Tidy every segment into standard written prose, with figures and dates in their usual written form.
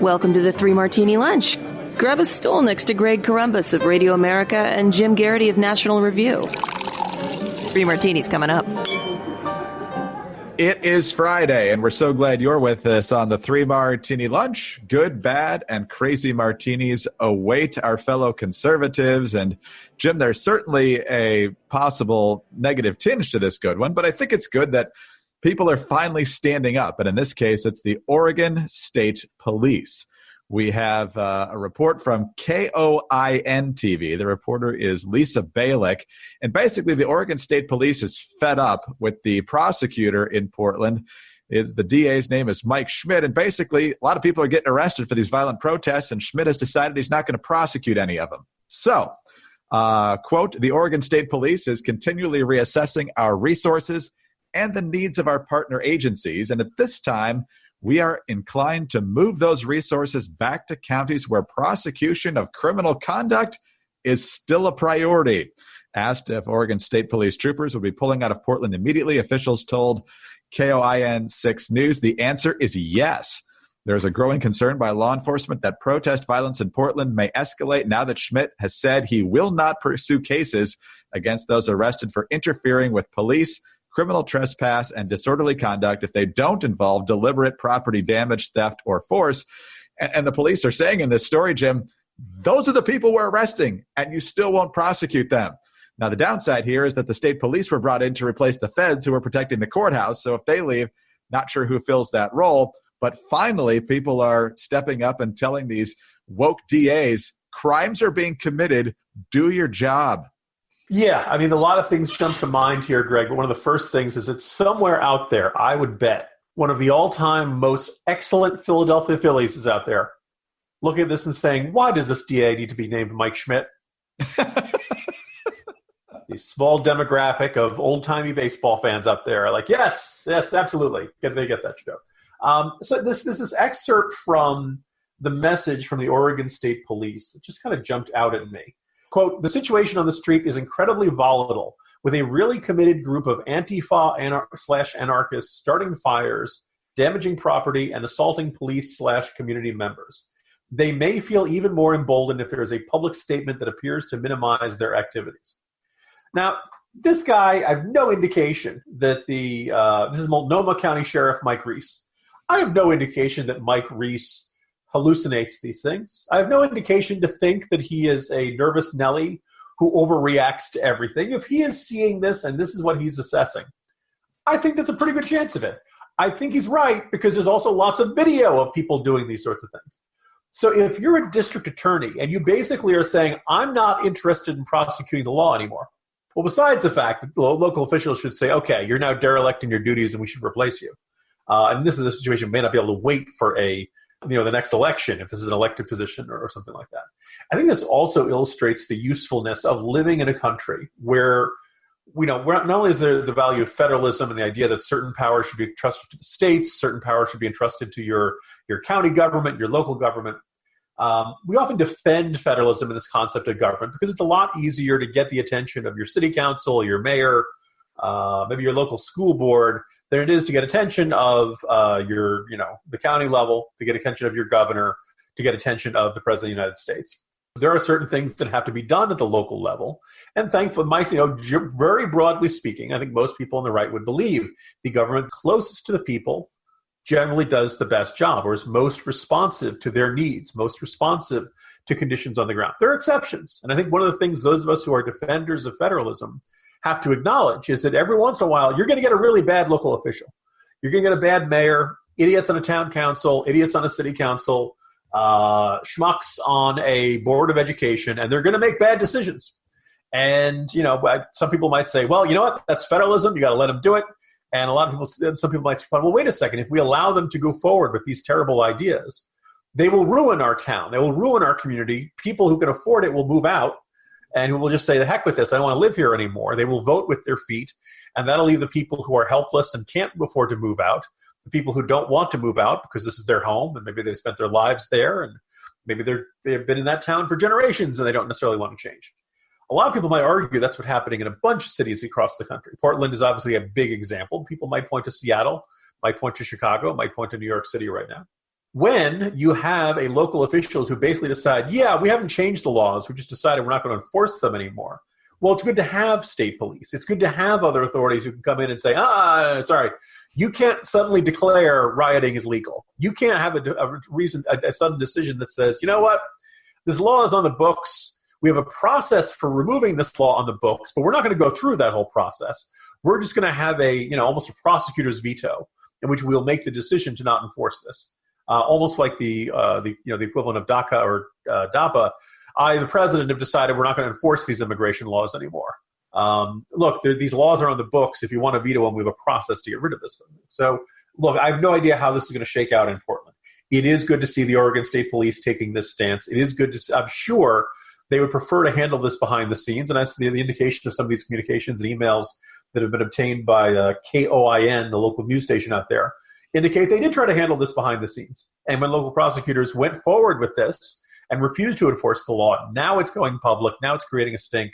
Welcome to the Three Martini Lunch. Grab a stool next to Greg Columbus of Radio America and Jim Garrity of National Review. Three Martinis coming up. It is Friday, and we're so glad you're with us on the Three Martini Lunch. Good, bad, and crazy martinis await our fellow conservatives. And Jim, there's certainly a possible negative tinge to this good one, but I think it's good that people are finally standing up. And in this case, it's the Oregon State Police. We have a report from KOIN TV. The reporter is Lisa Balick. And basically, the Oregon State Police is fed up with the prosecutor in Portland. The DA's name is Mike Schmidt. And basically, a lot of people are getting arrested for these violent protests, and Schmidt has decided he's not going to prosecute any of them. So, quote, the Oregon State Police is continually reassessing our resources and the needs of our partner agencies. And at this time, we are inclined to move those resources back to counties where prosecution of criminal conduct is still a priority. Asked if Oregon State Police troopers would be pulling out of Portland immediately, officials told KOIN 6 News the answer is yes. There's a growing concern by law enforcement that protest violence in Portland may escalate now that Schmidt has said he will not pursue cases against those arrested for interfering with police, criminal trespass, and disorderly conduct if they don't involve deliberate property damage, theft, or force. And the police are saying in this story, Jim, those are the people we're arresting, and you still won't prosecute them. Now, the downside here is that the state police were brought in to replace the feds who were protecting the courthouse. So if they leave, not sure who fills that role. But finally, people are stepping up and telling these woke DAs, crimes are being committed, do your job. Yeah, I mean, a lot of things jump to mind here, Greg, but one of the first things is it's somewhere out there, I would bet, one of the all-time most excellent Philadelphia Phillies is out there looking at this and saying, why does this DA need to be named Mike Schmidt? The small demographic of old-timey baseball fans out there are like, yes, absolutely. They get that joke. So this is excerpt from the message from the Oregon State Police that just kind of jumped out at me. Quote, the situation on the street is incredibly volatile, with a really committed group of Antifa/anarchists starting fires, damaging property, and assaulting police/community members. They may feel even more emboldened if there is a public statement that appears to minimize their activities. Now, this guy, I have no indication that this is Multnomah County Sheriff Mike Reese. I have no indication that Mike Reese hallucinates these things. I have no indication to think that he is a nervous Nelly who overreacts to everything. If he is seeing this and this is what he's assessing, I think there's a pretty good chance of it. I think he's right because there's also lots of video of people doing these sorts of things. So if you're a district attorney and you basically are saying, I'm not interested in prosecuting the law anymore, well, besides the fact that the local officials should say, okay, you're now derelict in your duties and we should replace you. And this is a situation we may not be able to wait for the next election, if this is an elected position or something like that. I think this also illustrates the usefulness of living in a country where, not only is there the value of federalism and the idea that certain powers should be entrusted to the states, certain powers should be entrusted to your county government, your local government. We often defend federalism in this concept of government because it's a lot easier to get the attention of your city council, your mayor, maybe your local school board, than it is to get attention of the county level, to get attention of your governor, to get attention of the President of the United States. There are certain things that have to be done at the local level. And thankfully, very broadly speaking, I think most people on the right would believe the government closest to the people generally does the best job or is most responsive to their needs, most responsive to conditions on the ground. There are exceptions. And I think one of the things those of us who are defenders of federalism have to acknowledge is that every once in a while, you're going to get a really bad local official. You're going to get a bad mayor, idiots on a town council, idiots on a city council, schmucks on a board of education, and they're going to make bad decisions. And, some people might say, well, you know what? That's federalism. You got to let them do it. And some people might say, well, wait a second. If we allow them to go forward with these terrible ideas, they will ruin our town. They will ruin our community. People who can afford it will move out. And who will just say, the heck with this, I don't want to live here anymore. They will vote with their feet, and that'll leave the people who are helpless and can't afford to move out, the people who don't want to move out because this is their home, and maybe they've spent their lives there, and maybe they've been in that town for generations, and they don't necessarily want to change. A lot of people might argue that's what's happening in a bunch of cities across the country. Portland is obviously a big example. People might point to Seattle, might point to Chicago, might point to New York City right now. when you have a local officials who basically decide, yeah, we haven't changed the laws, we just decided we're not going to enforce them anymore. Well, it's good to have state police. It's good to have other authorities who can come in and say, it's all right. You can't suddenly declare rioting is legal. You can't have a sudden decision that says, you know what, this law is on the books. We have a process for removing this law on the books, but we're not going to go through that whole process. We're just going to have almost a prosecutor's veto in which we'll make the decision to not enforce this. Almost like the equivalent of DACA or DAPA. The president have decided we're not going to enforce these immigration laws anymore. Look, these laws are on the books. If you want to veto them, we have a process to get rid of this. So, look, I have no idea how this is going to shake out in Portland. It is good to see the Oregon State Police taking this stance. It is good to see, I'm sure they would prefer to handle this behind the scenes. And that's the indication of some of these communications and emails that have been obtained by KOIN, the local news station out there, indicate they did try to handle this behind the scenes. And when local prosecutors went forward with this and refused to enforce the law, now it's going public. Now it's creating a stink.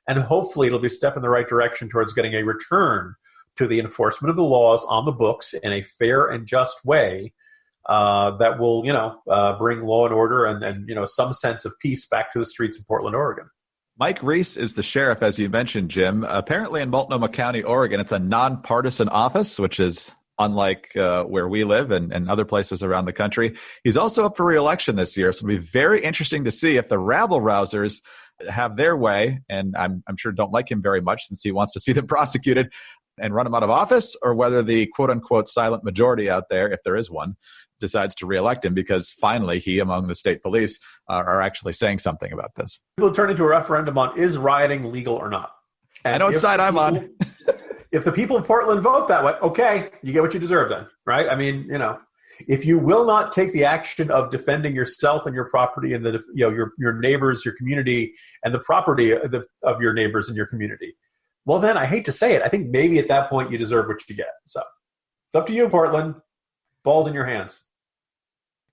And hopefully it'll be a step in the right direction towards getting a return to the enforcement of the laws on the books in a fair and just way that will, bring law and order and some sense of peace back to the streets of Portland, Oregon. Mike Reese is the sheriff, as you mentioned, Jim. Apparently in Multnomah County, Oregon, it's a nonpartisan office, which is unlike where we live and other places around the country. He's also up for re-election this year, so it'll be very interesting to see if the rabble-rousers have their way, and I'm sure don't like him very much since he wants to see them prosecuted and run him out of office, or whether the quote-unquote silent majority out there, if there is one, decides to re-elect him because finally he, among the state police, are actually saying something about this. It'll turn into a referendum on is rioting legal or not. And I know what side I'm on. If the people of Portland vote that way, okay, you get what you deserve then, right? I mean, if you will not take the action of defending yourself and your property and your neighbors, your community, and the property of your neighbors and your community, well, then I hate to say it, I think maybe at that point you deserve what you get. So it's up to you, Portland. Ball's in your hands.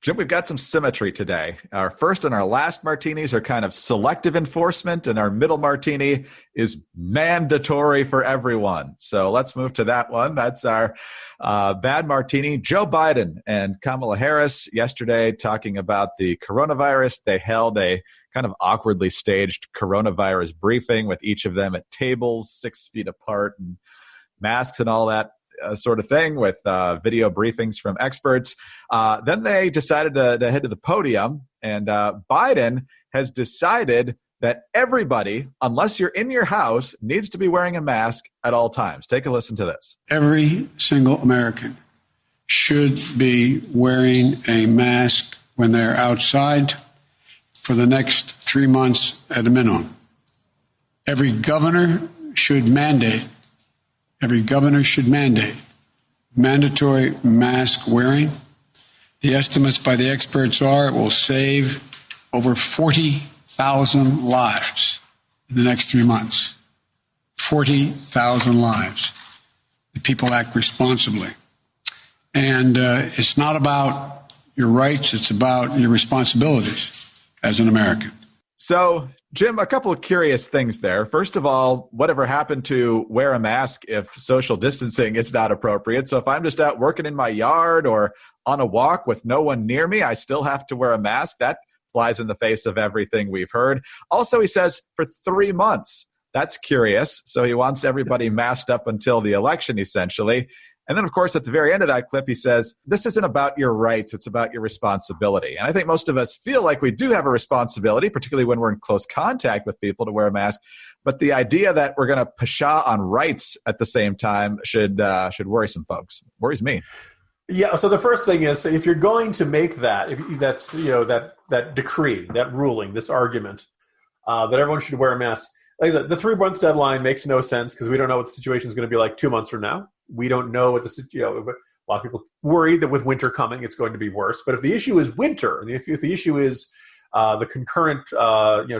Jim, we've got some symmetry today. Our first and our last martinis are kind of selective enforcement, and our middle martini is mandatory for everyone. So let's move to that one. That's our bad martini. Joe Biden and Kamala Harris yesterday talking about the coronavirus. They held a kind of awkwardly staged coronavirus briefing with each of them at tables 6 feet apart and masks and all that sort of thing with video briefings from experts. Then they decided to head to the podium, and Biden has decided that everybody, unless you're in your house, needs to be wearing a mask at all times. Take a listen to this. Every single American should be wearing a mask when they're outside for the next 3 months at a minimum. Every governor should mandate mandatory mask wearing. The estimates by the experts are it will save over 40,000 lives in the next 3 months. 40,000 lives. The people act responsibly. And it's not about your rights, it's about your responsibilities as an American. So, Jim, a couple of curious things there. First of all, whatever happened to wear a mask if social distancing is not appropriate? So if I'm just out working in my yard or on a walk with no one near me, I still have to wear a mask? That flies in the face of everything we've heard. Also, he says for 3 months. That's curious. So he wants everybody masked up until the election, essentially. And then, of course, at the very end of that clip, he says, this isn't about your rights, it's about your responsibility. And I think most of us feel like we do have a responsibility, particularly when we're in close contact with people, to wear a mask. But the idea that we're going to pshaw on rights at the same time should worry some folks. Worries me. Yeah, so the first thing is, if you're going to make that, that's that decree, that ruling, this argument, that everyone should wear a mask, like I said, the 3 month deadline makes no sense because we don't know what the situation is going to be like 2 months from now. We don't know what a lot of people worry that with winter coming, it's going to be worse. But if the issue is winter, and if the issue is the concurrent,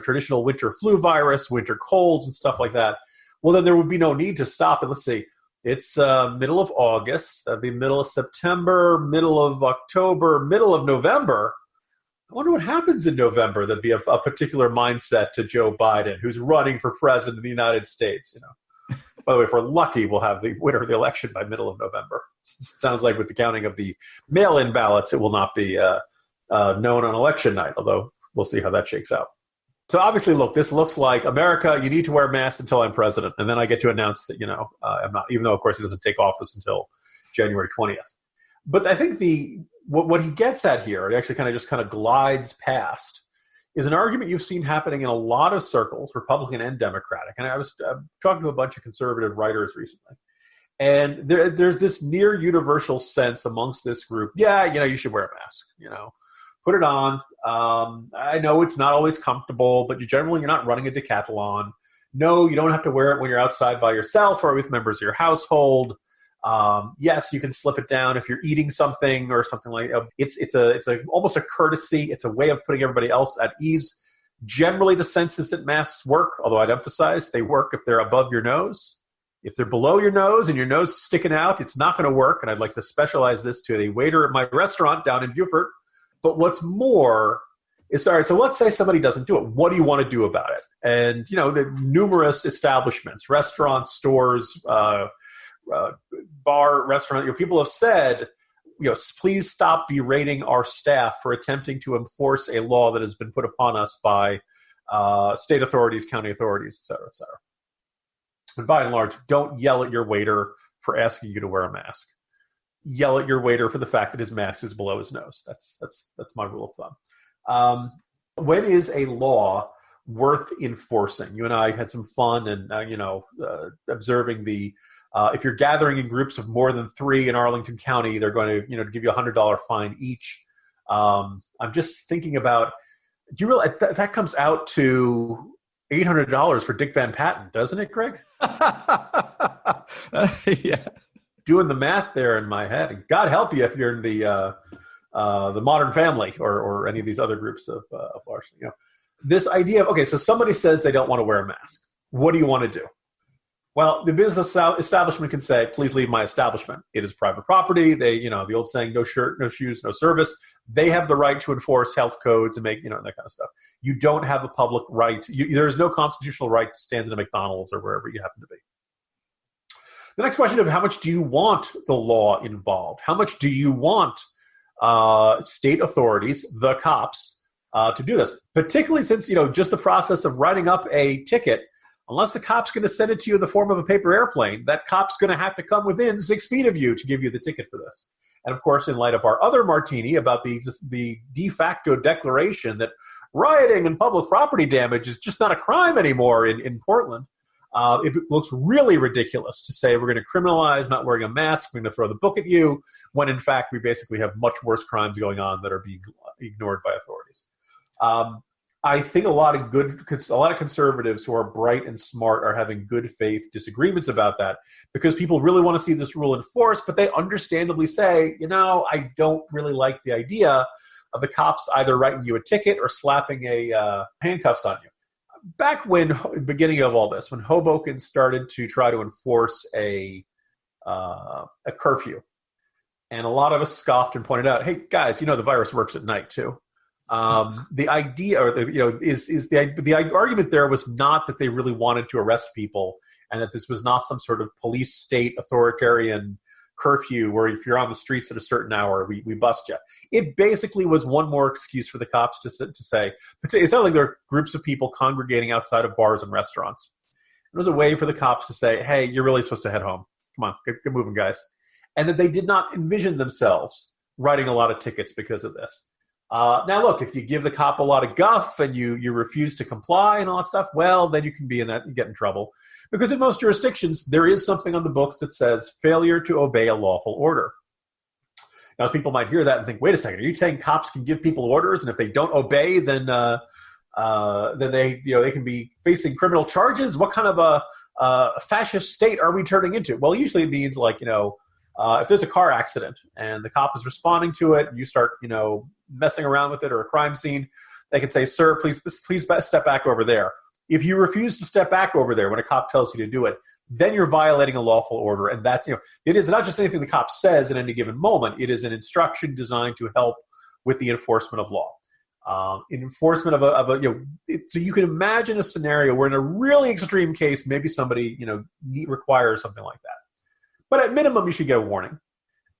traditional winter flu virus, winter colds and stuff like that, well, then there would be no need to stop. And let's see, it's middle of August, that'd be middle of September, middle of October, middle of November. I wonder what happens in November. That'd be a particular mindset to Joe Biden, who's running for president of the United States. By the way, if we're lucky, we'll have the winner of the election by middle of November. It sounds like with the counting of the mail-in ballots, it will not be known on election night, although we'll see how that shakes out. So obviously, look, this looks like America, you need to wear masks until I'm president. And then I get to announce that, I'm not, even though, of course, he doesn't take office until January 20th. But I think what he gets at here, it actually kind of glides past, is an argument you've seen happening in a lot of circles, Republican and Democratic. And I was talking to a bunch of conservative writers recently. And there's this near universal sense amongst this group, you should wear a mask, put it on. I know it's not always comfortable, but you're not running a decathlon. No, you don't have to wear it when you're outside by yourself or with members of your household. Yes, you can slip it down if you're eating something or something like that. It's almost a courtesy. It's a way of putting everybody else at ease. Generally, the sense is that masks work, although I'd emphasize they work if they're above your nose. If they're below your nose and your nose is sticking out, it's not going to work. And I'd like to specialize this to a waiter at my restaurant down in Beaufort. But what's more is, all right, so let's say somebody doesn't do it. What do you want to do about it? And, the numerous establishments, restaurants, stores, bar, restaurant, people have said, please stop berating our staff for attempting to enforce a law that has been put upon us by state authorities, county authorities, et cetera, et cetera. And by and large, don't yell at your waiter for asking you to wear a mask. Yell at your waiter for the fact that his mask is below his nose. That's my rule of thumb. When is a law worth enforcing? You and I had some fun and observing if you're gathering in groups of more than 3 in Arlington County, they're going to give you a $100 fine each. I'm just thinking about, do you realize that comes out to $800 for Dick Van Patten, doesn't it, Greg? Yeah. Doing the math there in my head. And God help you if you're in the Modern Family or any of these other groups of large. This idea of, okay, so somebody says they don't want to wear a mask. What do you want to do? Well, the business establishment can say, please leave my establishment. It is private property. They, the old saying, no shirt, no shoes, no service. They have the right to enforce health codes and make, that kind of stuff. You don't have a public right. There is no constitutional right to stand in a McDonald's or wherever you happen to be. The next question of how much do you want the law involved? How much do you want state authorities, the cops, to do this? Particularly since, just the process of writing up a ticket, unless the cop's going to send it to you in the form of a paper airplane, that cop's going to have to come within 6 feet of you to give you the ticket for this. And of course, in light of our other martini about the de facto declaration that rioting and public property damage is just not a crime anymore in Portland, it looks really ridiculous to say we're going to criminalize not wearing a mask, we're going to throw the book at you, when in fact we basically have much worse crimes going on that are being ignored by authorities. I think a lot of conservatives who are bright and smart are having good faith disagreements about that because people really want to see this rule enforced, but they understandably say, I don't really like the idea of the cops either writing you a ticket or slapping a handcuffs on you. Back when the beginning of all this, when Hoboken started to try to enforce a curfew, and a lot of us scoffed and pointed out, hey guys, the virus works at night too. The idea, or the argument there was not that they really wanted to arrest people, and that this was not some sort of police state authoritarian curfew where if you're on the streets at a certain hour, we bust you. It basically was one more excuse for the cops to say, it's not like there are groups of people congregating outside of bars and restaurants. It was a way for the cops to say, hey, you're really supposed to head home. Come on, get moving, guys. And that they did not envision themselves writing a lot of tickets because of this. Now, look, if you give the cop a lot of guff and you refuse to comply and all that stuff, well, then you can be in that and get in trouble. Because in most jurisdictions, there is something on the books that says failure to obey a lawful order. Now, people might hear that and think, wait a second, are you saying cops can give people orders, and if they don't obey, then they can be facing criminal charges? What kind of a fascist state are we turning into? Well, usually it means if there's a car accident and the cop is responding to it, and you start messing around with it, or a crime scene, they can say, sir, please step back over there. If you refuse to step back over there when a cop tells you to do it, then you're violating a lawful order. And that's, it is not just anything the cop says at any given moment. It is an instruction designed to help with the enforcement of law. enforcement of a so you can imagine a scenario where in a really extreme case, maybe somebody, requires something like that. But at minimum, you should get a warning.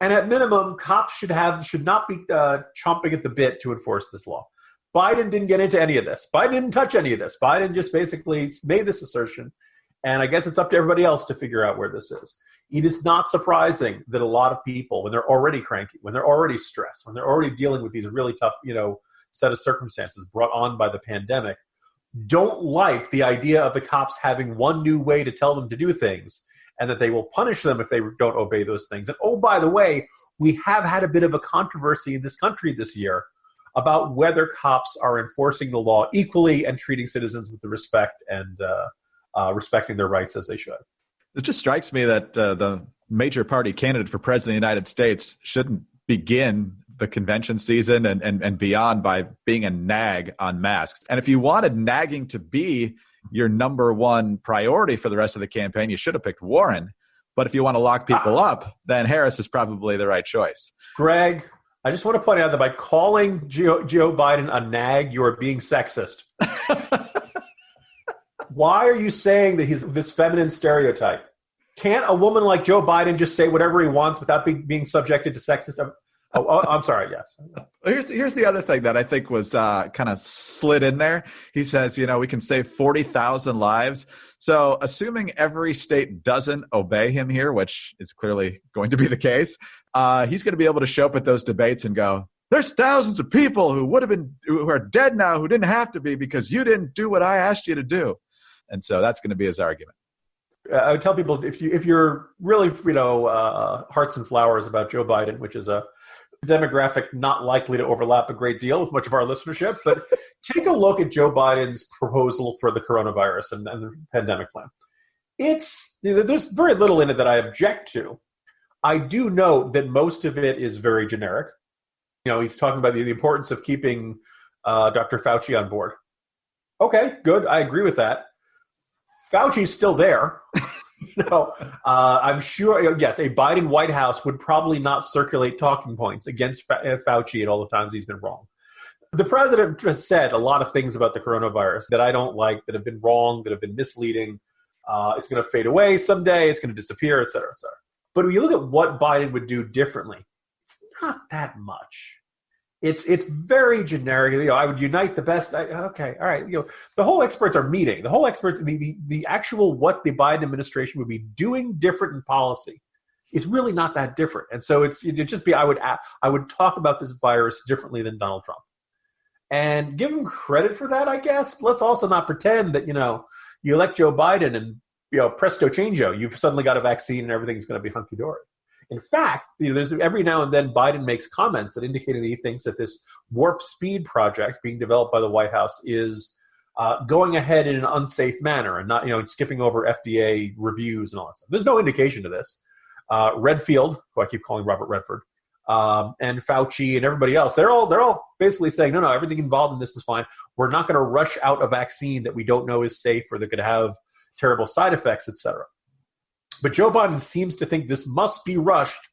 And at minimum, cops should not be chomping at the bit to enforce this law. Biden didn't get into any of this. Biden didn't touch any of this. Biden just basically made this assertion. And I guess it's up to everybody else to figure out where this is. It is not surprising that a lot of people, when they're already cranky, when they're already stressed, when they're already dealing with these really tough, set of circumstances brought on by the pandemic, don't like the idea of the cops having one new way to tell them to do things, and that they will punish them if they don't obey those things. And oh, by the way, we have had a bit of a controversy in this country this year about whether cops are enforcing the law equally and treating citizens with the respect and respecting their rights as they should. It just strikes me that the major party candidate for president of the United States shouldn't begin the convention season and beyond by being a nag on masks. And if you wanted nagging to be your number one priority for the rest of the campaign, you should have picked Warren. But if you want to lock people up, then Harris is probably the right choice. Greg, I just want to point out that by calling Joe Biden a nag, you are being sexist. Why are you saying that he's this feminine stereotype? Can't a woman like Joe Biden just say whatever he wants without being subjected to sexist? I'm sorry, yes. Here's the other thing that I think was kind of slid in there. He says, we can save 40,000 lives. So assuming every state doesn't obey him here, which is clearly going to be the case, he's going to be able to show up at those debates and go, there's thousands of people who are dead now who didn't have to be because you didn't do what I asked you to do. And so that's going to be his argument. I would tell people if you're really, hearts and flowers about Joe Biden, which is a demographic not likely to overlap a great deal with much of our listenership, but take a look at Joe Biden's proposal for the coronavirus and the pandemic plan. There's very little in it that I object to. I do note that most of it is very generic. He's talking about the importance of keeping Dr. Fauci on board. Okay, good. I agree with that. Fauci's still there. I'm sure, yes, a Biden White House would probably not circulate talking points against Fauci at all the times he's been wrong. The president has said a lot of things about the coronavirus that I don't like, that have been wrong, that have been misleading. It's going to fade away someday. It's going to disappear, et cetera, et cetera. But when you look at what Biden would do differently, it's not that much. It's very generic. I would unite the best. Okay, all right. The whole experts are meeting. The whole experts, the actual what the Biden administration would be doing different in policy is really not that different. And so it'd just be I would talk about this virus differently than Donald Trump, and give him credit for that. I guess let's also not pretend that you elect Joe Biden and presto changeo, you've suddenly got a vaccine and everything's going to be hunky dory. In fact, there's every now and then Biden makes comments that indicate that he thinks that this warp speed project being developed by the White House is going ahead in an unsafe manner and not, skipping over FDA reviews and all that stuff. There's no indication to this. Redfield, who I keep calling Robert Redford, and Fauci and everybody else, they're all basically saying, no, everything involved in this is fine. We're not going to rush out a vaccine that we don't know is safe or that could have terrible side effects, et cetera. But Joe Biden seems to think this must be rushed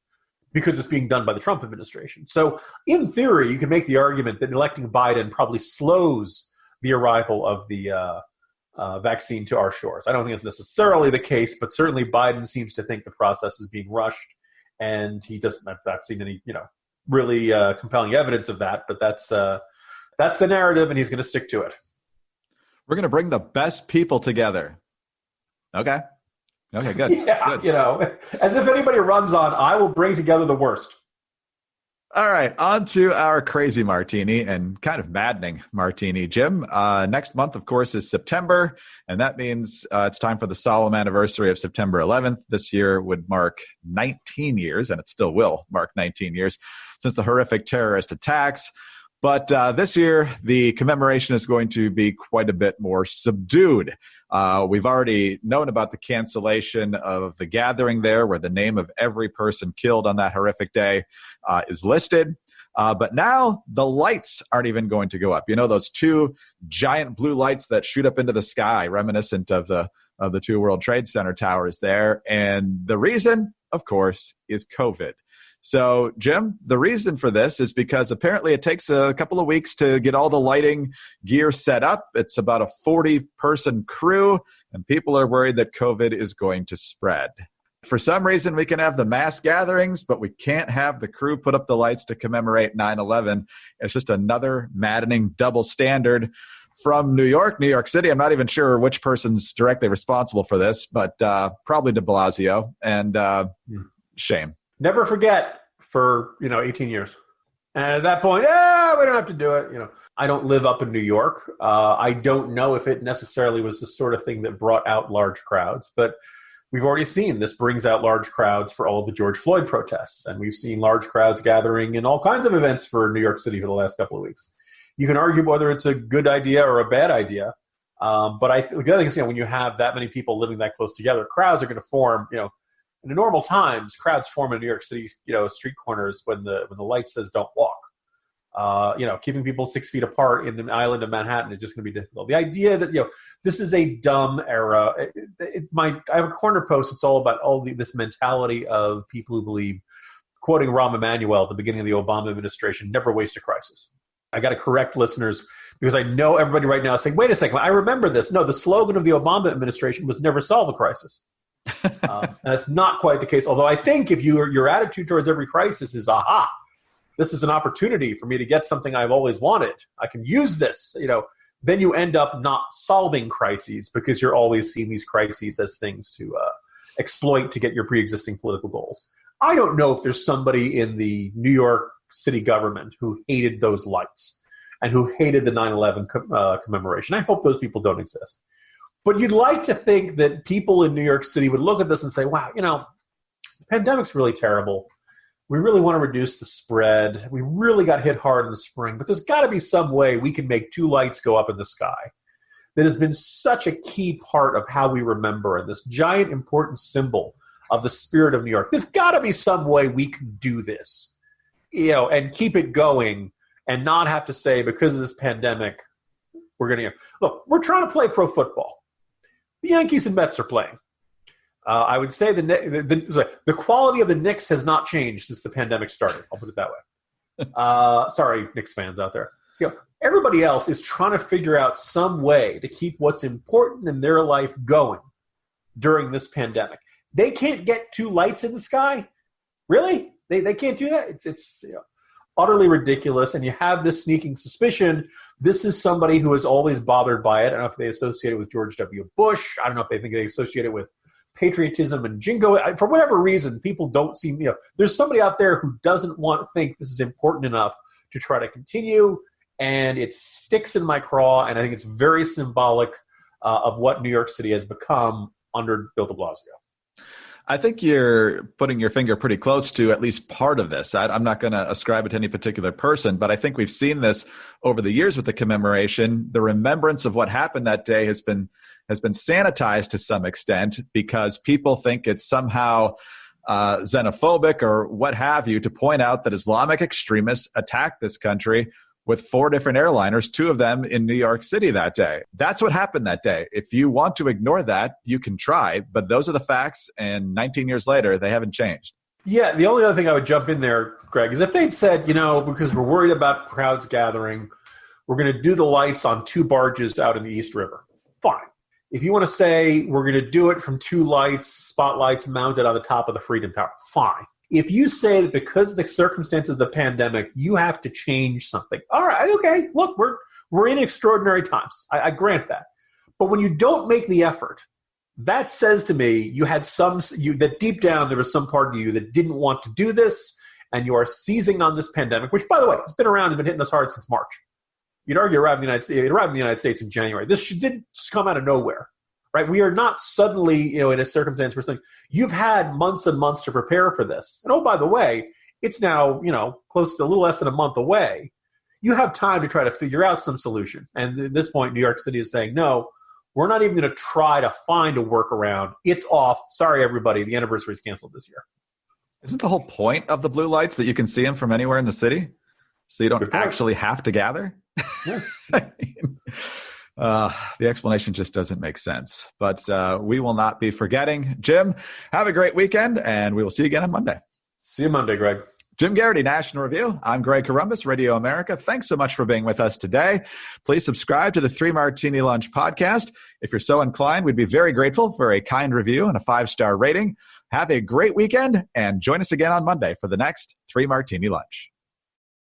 because it's being done by the Trump administration. So in theory, you can make the argument that electing Biden probably slows the arrival of the vaccine to our shores. I don't think it's necessarily the case, but certainly Biden seems to think the process is being rushed, and he doesn't have not seen any, really compelling evidence of that. But that's the narrative, and he's going to stick to it. We're going to bring the best people together. Okay, good. Yeah, good. As if anybody runs on, I will bring together the worst. All right, on to our crazy martini and kind of maddening martini. Jim, next month, of course, is September, and that means it's time for the solemn anniversary of September 11th. This year would mark 19 years, and it still will mark 19 years, since the horrific terrorist attacks. But this year, the commemoration is going to be quite a bit more subdued. We've already known about the cancellation of the gathering there, where the name of every person killed on that horrific day is listed. But now the lights aren't even going to go up. Those two giant blue lights that shoot up into the sky, reminiscent of the two World Trade Center towers there. And the reason, of course, is COVID. So, Jim, the reason for this is because apparently it takes a couple of weeks to get all the lighting gear set up. It's about a 40-person crew, and people are worried that COVID is going to spread. For some reason, we can have the mass gatherings, but we can't have the crew put up the lights to commemorate 9/11. It's just another maddening double standard from New York City. I'm not even sure which person's directly responsible for this, but probably de Blasio. And shame. Never forget for 18 years. And at that point, we don't have to do it. I don't live up in New York. I don't know if it necessarily was the sort of thing that brought out large crowds, but we've already seen this brings out large crowds for all of the George Floyd protests. And we've seen large crowds gathering in all kinds of events for New York City for the last couple of weeks. You can argue whether it's a good idea or a bad idea. But the other thing is, when you have that many people living that close together, crowds are going to form, in the normal times, crowds form in New York City, street corners when the light says don't walk. Keeping people 6 feet apart in an island of Manhattan is just going to be difficult. The idea that, this is a dumb era. I have a corner post. It's all about this mentality of people who believe, quoting Rahm Emanuel at the beginning of the Obama administration, never waste a crisis. I got to correct listeners because I know everybody right now is saying, wait a second, I remember this. No, the slogan of the Obama administration was never solve a crisis. And that's not quite the case. Although I think if your attitude towards every crisis is, this is an opportunity for me to get something I've always wanted. I can use this, then you end up not solving crises because you're always seeing these crises as things to exploit to get your pre-existing political goals. I don't know if there's somebody in the New York City government who hated those lights and who hated the 9/11 commemoration. I hope those people don't exist. But you'd like to think that people in New York City would look at this and say, wow, the pandemic's really terrible. We really want to reduce the spread. We really got hit hard in the spring, but there's got to be some way we can make two lights go up in the sky that has been such a key part of how we remember and this giant important symbol of the spirit of New York. There's got to be some way we can do this, and keep it going and not have to say, because of this pandemic, we're going to look, we're trying to play pro football. The Yankees and Mets are playing. I would say the quality of the Knicks has not changed since the pandemic started. I'll put it that way. Sorry, Knicks fans out there. Everybody else is trying to figure out some way to keep what's important in their life going during this pandemic. They can't get two lights in the sky? Really? They can't do that? It's utterly ridiculous, and you have this sneaking suspicion this is somebody who is always bothered by it. I don't know if they associate it with George W. Bush. I don't know if they think they associate it with patriotism and jingo. For whatever reason, people don't seem, there's somebody out there who doesn't think this is important enough to try to continue, and it sticks in my craw, and I think it's very symbolic of what New York City has become under Bill de Blasio. I think you're putting your finger pretty close to at least part of this. I'm not going to ascribe it to any particular person, but I think we've seen this over the years with the commemoration. The remembrance of what happened that day has been sanitized to some extent because people think it's somehow xenophobic or what have you to point out that Islamic extremists attacked this country with 4 different airliners, 2 of them in New York City that day. That's what happened that day. If you want to ignore that, you can try, but those are the facts, and 19 years later, they haven't changed. Yeah, the only other thing I would jump in there, Greg, is if they'd said, because we're worried about crowds gathering, we're going to do the lights on 2 barges out in the East River. Fine. If you want to say we're going to do it from 2 spotlights mounted on the top of the Freedom Tower, fine. If you say that because of the circumstances of the pandemic, you have to change something, all right, okay, look, we're in extraordinary times. I grant that. But when you don't make the effort, that says to me you had that deep down there was some part of you that didn't want to do this, and you are seizing on this pandemic, which, by the way, it's been around and been hitting us hard since March. You'd argue it arrived in the United States in January. This didn't come out of nowhere. Right, we are not suddenly, in a circumstance where you've had months and months to prepare for this. And by the way, it's now, close to a little less than a month away. You have time to try to figure out some solution. And at this point, New York City is saying, no, we're not even going to try to find a workaround. It's off. Sorry, everybody. The anniversary is canceled this year. Isn't the whole point of the blue lights that you can see them from anywhere in the city? So you don't actually have to gather? Yeah. The explanation just doesn't make sense, but we will not be forgetting. Jim, have a great weekend, and we will see you again on Monday. See you Monday, Greg. Jim Garrity, National Review. I'm Greg Corombos, Radio America. Thanks so much for being with us today. Please subscribe to the 3 Martini Lunch podcast. If you're so inclined, we'd be very grateful for a kind review and a 5-star rating. Have a great weekend and join us again on Monday for the next 3 Martini Lunch.